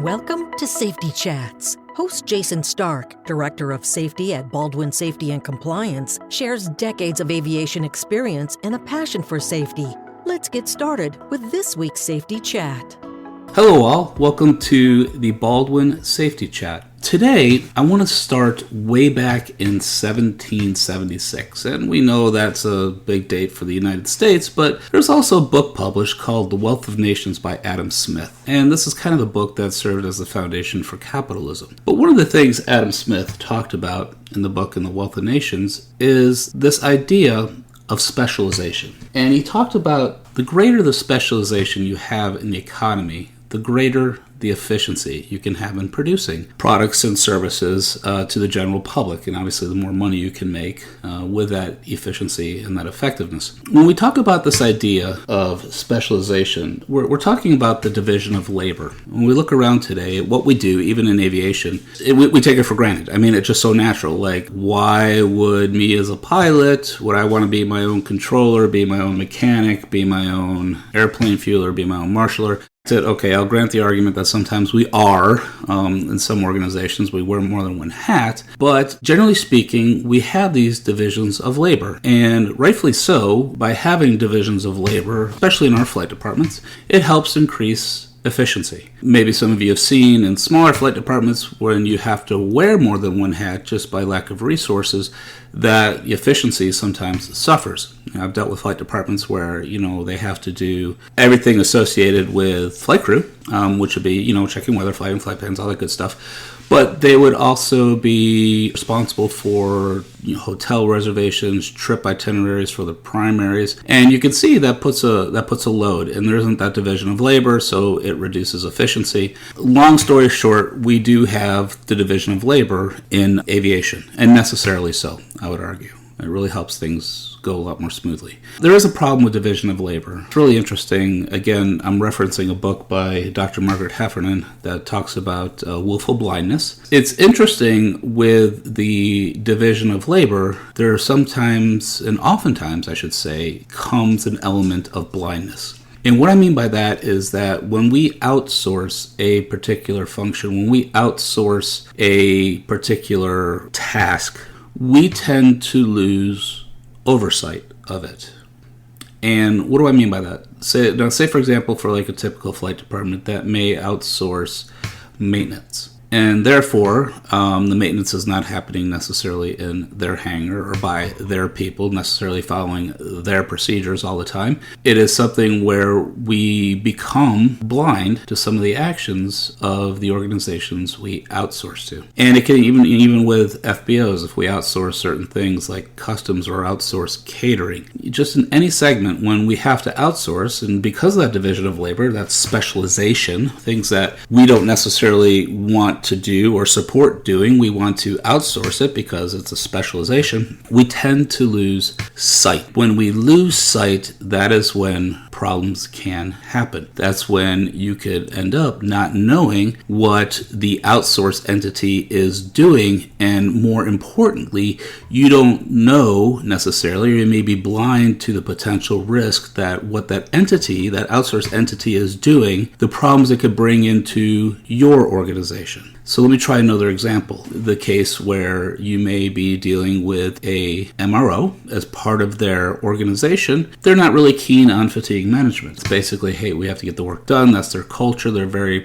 Welcome to Safety Chats. Host Jason Stark, Director of Safety at Baldwin Safety and Compliance, shares decades of aviation experience and a passion for safety. Let's get started with this week's Safety Chat. Hello all, welcome to the Baldwin Safety Chat. Today, I want to start way back in 1776, and we know that's a big date for the United States, but there's also a book published called The Wealth of Nations by Adam Smith, and this is kind of the book that served as the foundation for capitalism. But one of the things Adam Smith talked about in the book in The Wealth of Nations is this idea of specialization. And he talked about the greater the specialization you have in the economy, the greater the efficiency you can have in producing products and services to the general public. And obviously, the more money you can make with that efficiency and that effectiveness. When we talk about this idea of specialization, we're talking about the division of labor. When we look around today, what we do, even in aviation, we take it for granted. I mean, it's just so natural. Like, why would me as a pilot, would I want to be my own controller, be my own mechanic, be my own airplane fueler, be my own marshaller? Okay, I'll grant the argument that sometimes we are, in some organizations, we wear more than one hat, but generally speaking, we have these divisions of labor, and rightfully so. By having divisions of labor, especially in our flight departments, it helps increase efficiency. Maybe some of you have seen in smaller flight departments when you have to wear more than one hat just by lack of resources, that efficiency sometimes suffers. I've dealt with flight departments where, they have to do everything associated with flight crew, which would be, checking weather, flighting flight plans, all that good stuff. But they would also be responsible for hotel reservations, trip itineraries for the primaries, and you can see that puts a load, and there isn't that division of labor, so it reduces efficiency. Long story short, we do have the division of labor in aviation, and necessarily so, I would argue. It really helps things go a lot more smoothly. There is a problem with division of labor. It's really interesting. Again, I'm referencing a book by Dr. Margaret Heffernan that talks about willful blindness. It's interesting with the division of labor, there sometimes, and oftentimes I should say, comes an element of blindness. And what I mean by that is that when we outsource a particular function, when we outsource a particular task, we tend to lose oversight of it. And what do I mean by that? Say for example, for like a typical flight department that may outsource maintenance. And therefore, the maintenance is not happening necessarily in their hangar or by their people, necessarily following their procedures all the time. It is something where we become blind to some of the actions of the organizations we outsource to. And it can even with FBOs, if we outsource certain things like customs or outsource catering, just in any segment when we have to outsource, and because of that division of labor, that specialization, things that we don't necessarily want to do or support doing, we want to outsource it because it's a specialization, we tend to lose sight. When we lose sight, that is when problems can happen. That's when you could end up not knowing what the outsourced entity is doing, and more importantly, you don't know necessarily, or you may be blind to the potential risk that what that entity, that outsourced entity is doing, the problems it could bring into your organization. So let me try another example. The case where you may be dealing with a MRO as part of their organization. They're not really keen on fatigue management. It's basically, hey, we have to get the work done. That's their culture. They're very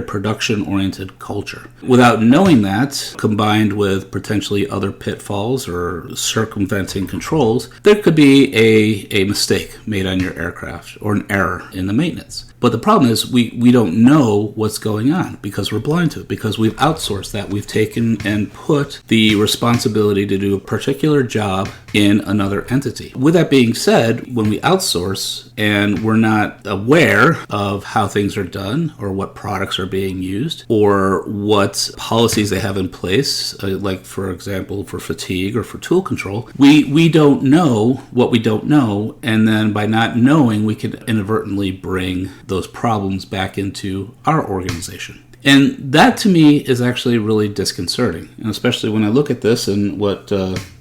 production-oriented culture. Without knowing that, combined with potentially other pitfalls or circumventing controls, there could be a mistake made on your aircraft or an error in the maintenance. But the problem is we don't know what's going on because we're blind to it, because we've outsourced that. We've taken and put the responsibility to do a particular job in another entity. With that being said, when we outsource and we're not aware of how things are done or what products are being used or what policies they have in place, like for example for fatigue or for tool control, we don't know what we don't know, and then by not knowing we can inadvertently bring those problems back into our organization. And that to me is actually really disconcerting, and especially when I look at this and what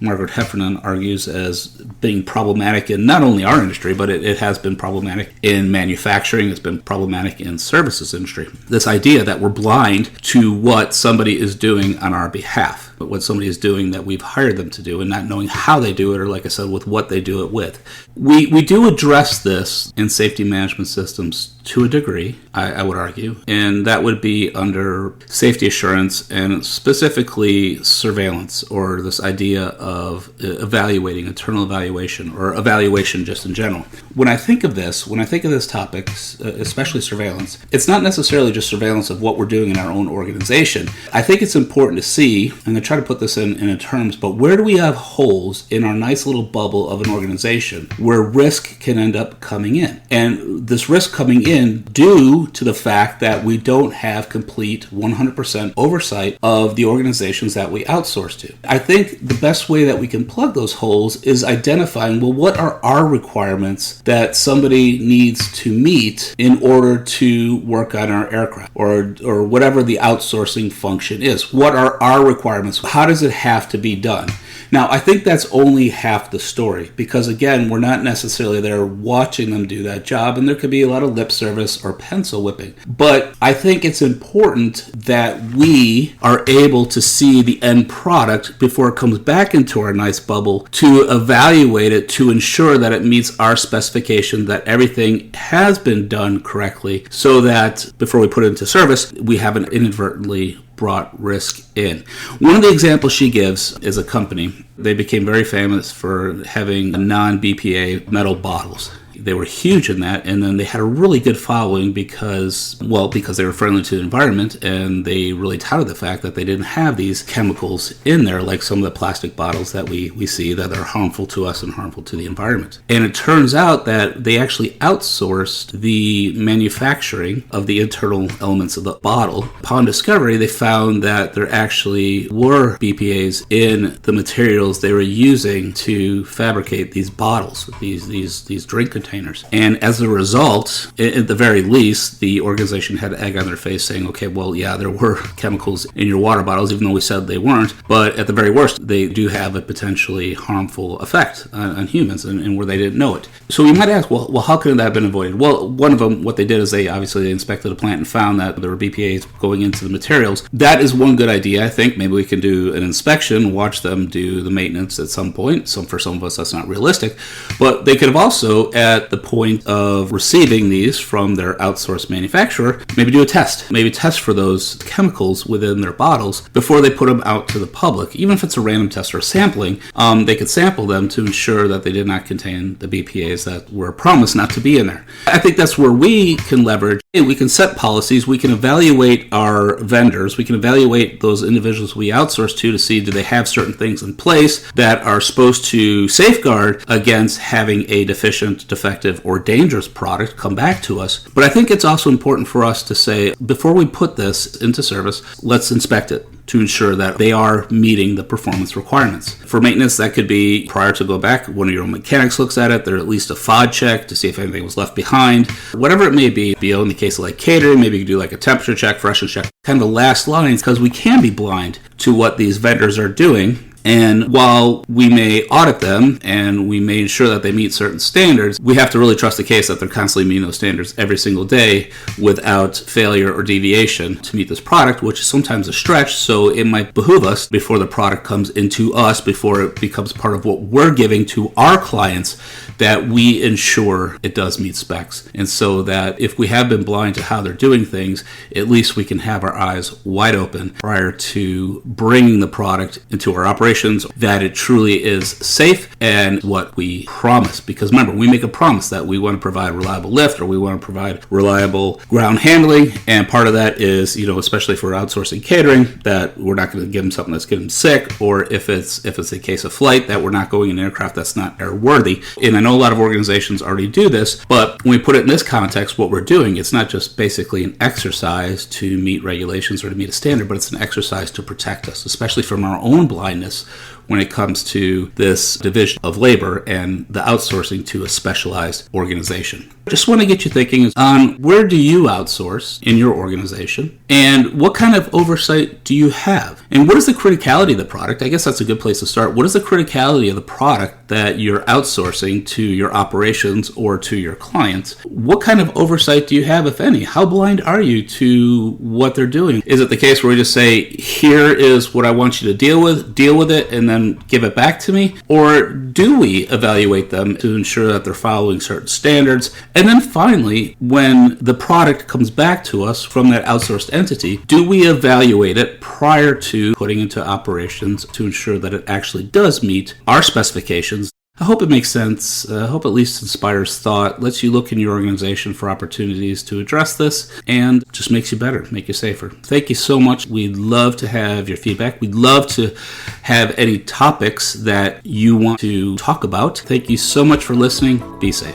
Margaret Heffernan argues as being problematic in not only our industry, but it has been problematic in manufacturing, it's been problematic in services industry. This idea that we're blind to what somebody is doing on our behalf, but what somebody is doing that we've hired them to do, and not knowing how they do it, or like I said, with what they do it with. We do address this in safety management systems to a degree, I would argue, and that would be under safety assurance and specifically surveillance, or this idea of evaluating, internal evaluation, or evaluation just in general. When I think of this topic, especially surveillance, it's not necessarily just surveillance of what we're doing in our own organization. I think it's important to see, and I try to put this in terms, but where do we have holes in our nice little bubble of an organization where risk can end up coming in? And this risk coming in due to the fact that we don't have complete 100% oversight of the organizations that we outsource to. I think the best way that we can plug those holes is identifying, well, what are our requirements that somebody needs to meet in order to work on our aircraft, or whatever the outsourcing function is. What are our requirements? How does it have to be done? Now, I think that's only half the story, because again, we're not necessarily there watching them do that job, and there could be a lot of lip service or pencil whipping. But I think it's important that we are able to see the end product before it comes back into our nice bubble, to evaluate it, to ensure that it meets our specification, that everything has been done correctly, so that before we put it into service, we haven't inadvertently brought risk in. One of the examples she gives is a company. They became very famous for having non-BPA metal bottles. They were huge in that, and then they had a really good following because they were friendly to the environment, and they really touted the fact that they didn't have these chemicals in there like some of the plastic bottles that we see that are harmful to us and harmful to the environment. And it turns out that they actually outsourced the manufacturing of the internal elements of the bottle. Upon discovery, they found that there actually were BPAs in the materials they were using to fabricate these bottles, these drink containers. And as a result, at the very least, the organization had egg on their face saying, okay, well, yeah, there were chemicals in your water bottles, even though we said they weren't. But at the very worst, they do have a potentially harmful effect on humans, and where they didn't know it. So we might ask, well, how could that have been avoided? Well, one of them, what they did is they inspected the plant and found that there were BPAs going into the materials. That is one good idea, I think. Maybe we can do an inspection, watch them do the maintenance at some point. For some of us, that's not realistic. But they could have also, at the point of receiving these from their outsourced manufacturer, maybe do a test. Maybe test for those chemicals within their bottles before they put them out to the public. Even if it's a random test or sampling, they could sample them to ensure that they did not contain the BPAs that were promised not to be in there. I think that's where we can leverage. We can set policies. We can evaluate our vendors. We can evaluate those individuals we outsource to see, do they have certain things in place that are supposed to safeguard against having a deficient, defective, or dangerous product come back to us. But I think it's also important for us to say, before we put this into service, let's inspect it to ensure that they are meeting the performance requirements. For maintenance, that could be prior to go back, one of your mechanics looks at it, there's at least a FOD check to see if anything was left behind. Whatever it may be, in the case of like catering, maybe you could do like a temperature check, freshness check, kind of the last lines, because we can be blind to what these vendors are doing. And while we may audit them and we may ensure that they meet certain standards, we have to really trust the case that they're constantly meeting those standards every single day without failure or deviation to meet this product, which is sometimes a stretch. So it might behoove us, before the product comes into us, before it becomes part of what we're giving to our clients, that we ensure it does meet specs. And so that if we have been blind to how they're doing things, at least we can have our eyes wide open prior to bringing the product into our operation, that it truly is safe and what we promise. Because remember, we make a promise that we want to provide reliable lift, or we want to provide reliable ground handling, and part of that is, especially for outsourcing catering, that we're not going to give them something that's getting them sick, or if it's a case of flight, that we're not going in an aircraft that's not airworthy. And I know a lot of organizations already do this, but when we put it in this context, what we're doing, it's not just basically an exercise to meet regulations or to meet a standard, but it's an exercise to protect us, especially from our own blindness when it comes to this division of labor and the outsourcing to a specialized organization. Just want to get you thinking on where do you outsource in your organization and what kind of oversight do you have? And what is the criticality of the product? I guess that's a good place to start. What is the criticality of the product that you're outsourcing to your operations or to your clients? What kind of oversight do you have, if any? How blind are you to what they're doing? Is it the case where we just say, here is what I want you to deal with it, and then give it back to me? Or do we evaluate them to ensure that they're following certain standards? And then finally, when the product comes back to us from that outsourced entity, do we evaluate it prior to putting into operations to ensure that it actually does meet our specifications? I hope it makes sense. I hope at least inspires thought, lets you look in your organization for opportunities to address this, and just makes you better, make you safer. Thank you so much. We'd love to have your feedback. We'd love to have any topics that you want to talk about. Thank you so much for listening. Be safe.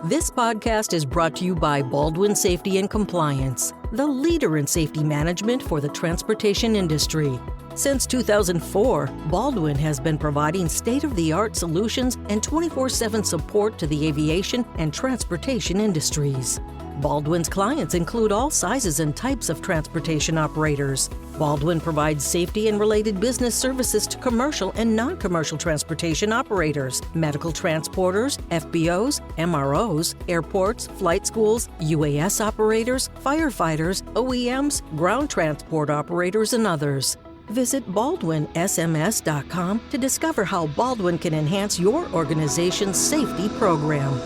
This podcast is brought to you by Baldwin Safety and Compliance, the leader in safety management for the transportation industry. Since 2004, Baldwin has been providing state-of-the-art solutions and 24/7 support to the aviation and transportation industries. Baldwin's clients include all sizes and types of transportation operators. Baldwin provides safety and related business services to commercial and non-commercial transportation operators, medical transporters, FBOs, MROs, airports, flight schools, UAS operators, firefighters, OEMs, ground transport operators, and others. Visit BaldwinSMS.com to discover how Baldwin can enhance your organization's safety program.